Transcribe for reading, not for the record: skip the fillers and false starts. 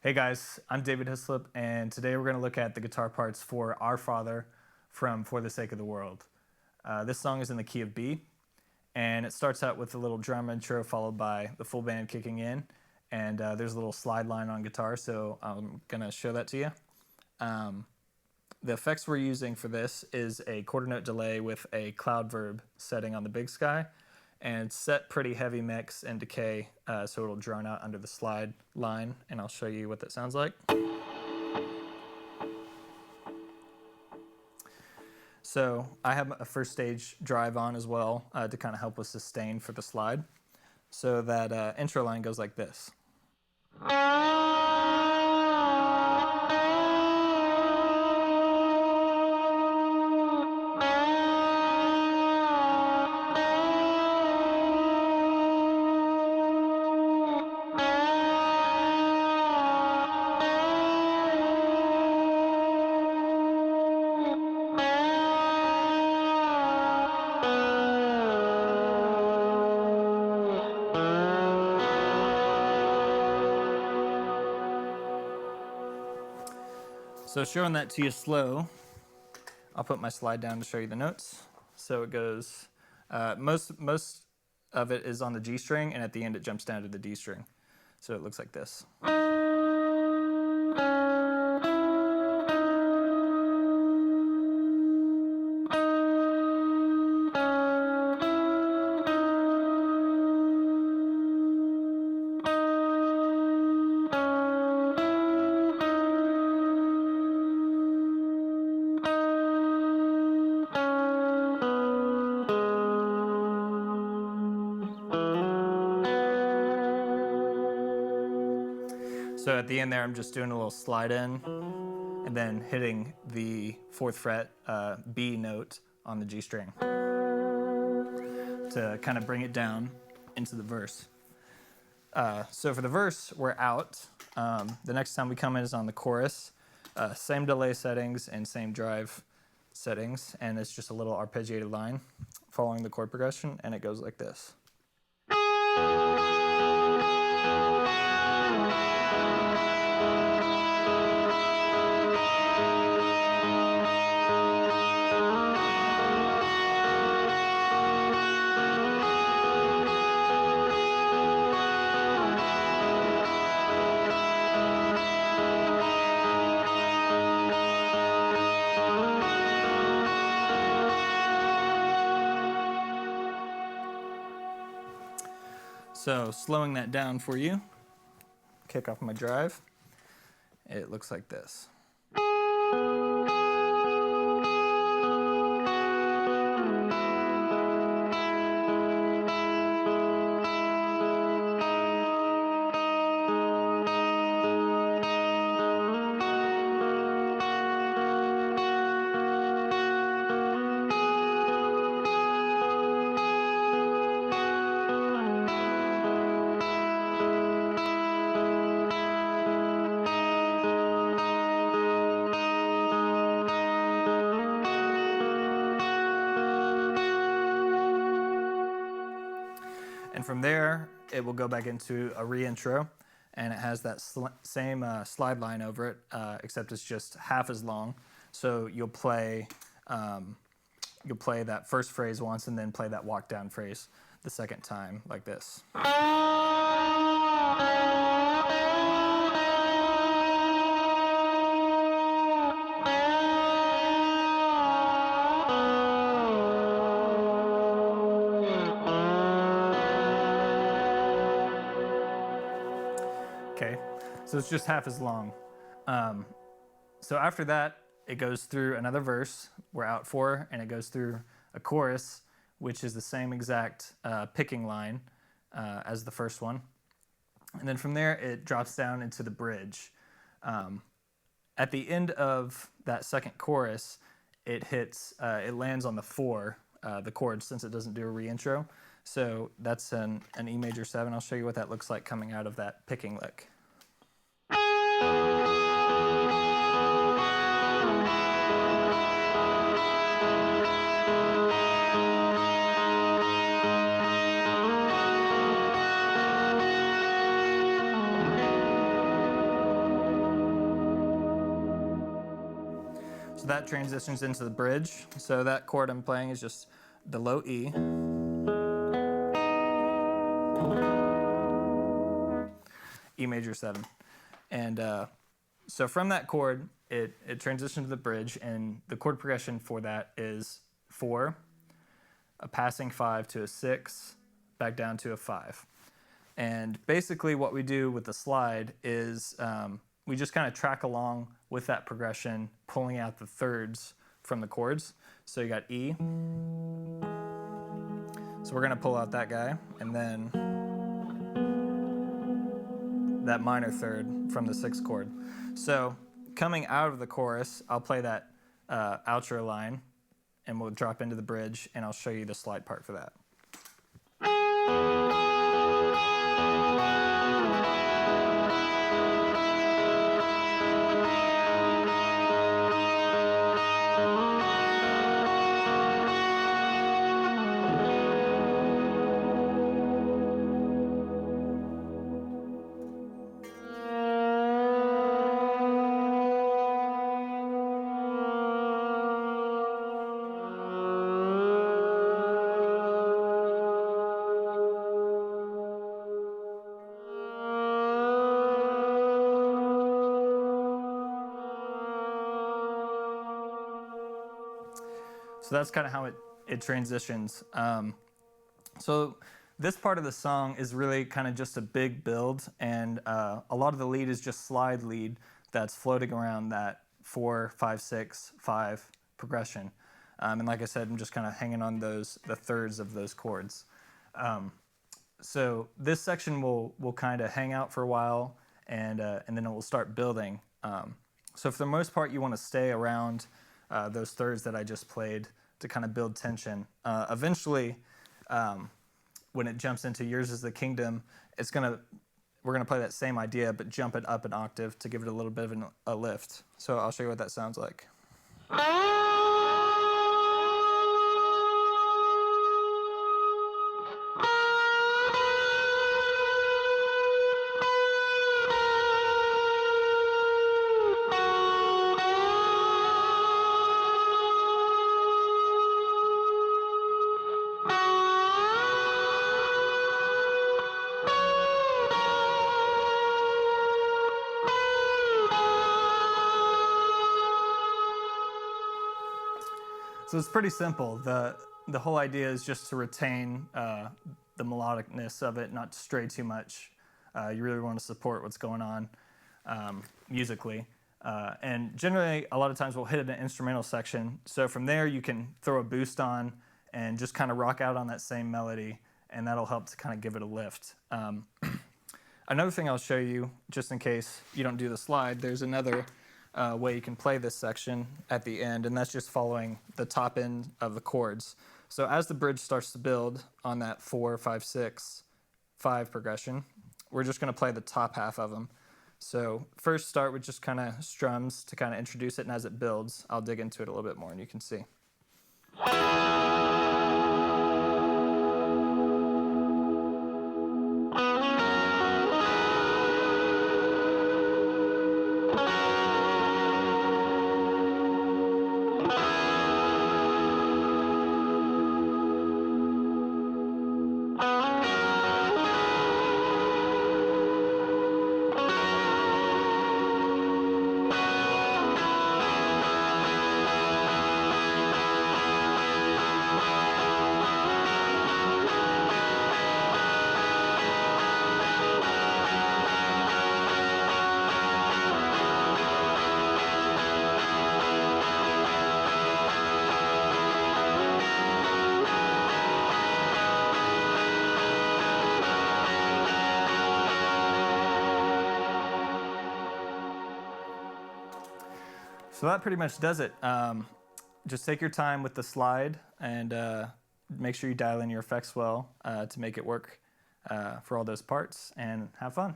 Hey guys, I'm David Hislop, and today we're going to look at the guitar parts for Our Father from For the Sake of the World. This song is in the key of B, and it starts out with a little drum intro followed by the full band kicking in, and there's a little slide line on guitar, so I'm going to show that to you. The effects we're using for this is a quarter note delay with a cloud verb setting on the big sky, and set pretty heavy mix and decay, so it'll drone out under the slide line, and I'll show you what that sounds like. So I have a first stage drive on as well to kind of help with sustain for the slide. So that intro line goes like this. So showing that to you slow, I'll put my slide down to show you the notes. So it goes, most of it is on the G string, and at the end it jumps down to the D string. So it looks like this. So at the end there, I'm just doing a little slide in and then hitting the 4th fret B note on the G string to kind of bring it down into the verse. So for the verse, we're out. The next time we come in is on the chorus. Same delay settings and same drive settings, and it's just a little arpeggiated line following the chord progression, and it goes like this. So slowing that down for you, kick off my drive, it looks like this. And from there, it will go back into a re-intro, and it has that same slide line over it, except it's just half as long. So you'll play that first phrase once, and then play that walk down phrase the second time, like this. Okay, so it's just half as long. So after that, it goes through another verse, we're out 4, and it goes through a chorus, which is the same exact picking line as the first one. And then from there, it drops down into the bridge. At the end of that second chorus, it lands on the 4, the chord, since it doesn't do a re-intro. So that's an E major 7. I'll show you what that looks like coming out of that picking lick. So that transitions into the bridge. So that chord I'm playing is just the low E, E major 7. And so from that chord, it transitions to the bridge, and the chord progression for that is 4, a passing 5 to a 6, back down to a 5. And basically what we do with the slide is we just kind of track along with that progression, pulling out the thirds from the chords. So you got E. So we're going to pull out that guy, and then that minor third from the 6th chord. So coming out of the chorus, I'll play that outro line, and we'll drop into the bridge, and I'll show you the slide part for that. So that's kind of how it transitions. So this part of the song is really kind of just a big build, and a lot of the lead is just slide lead that's floating around that 4, 5, 6, 5 progression. And like I said, I'm just kind of hanging on the thirds of those chords. So this section will kind of hang out for a while, and then it will start building. So for the most part, you want to stay around those thirds that I just played to kind of build tension. Eventually, when it jumps into Yours is the Kingdom, we're gonna play that same idea, but jump it up an octave to give it a little bit of a lift. So I'll show you what that sounds like. So it's pretty simple. The whole idea is just to retain the melodicness of it, not to stray too much. You really want to support what's going on musically. And generally, a lot of times we'll hit an instrumental section. So from there, you can throw a boost on and just kind of rock out on that same melody, and that'll help to kind of give it a lift. Another thing I'll show you, just in case you don't do the slide, there's another way you can play this section at the end, and that's just following the top end of the chords. So as the bridge starts to build on that 4, 5, 6, 5 progression, we're just going to play the top half of them. So first start with just kind of strums to kind of introduce it, and as it builds, I'll dig into it a little bit more, and you can see. So that pretty much does it. Just take your time with the slide, and make sure you dial in your effects well to make it work for all those parts, and have fun.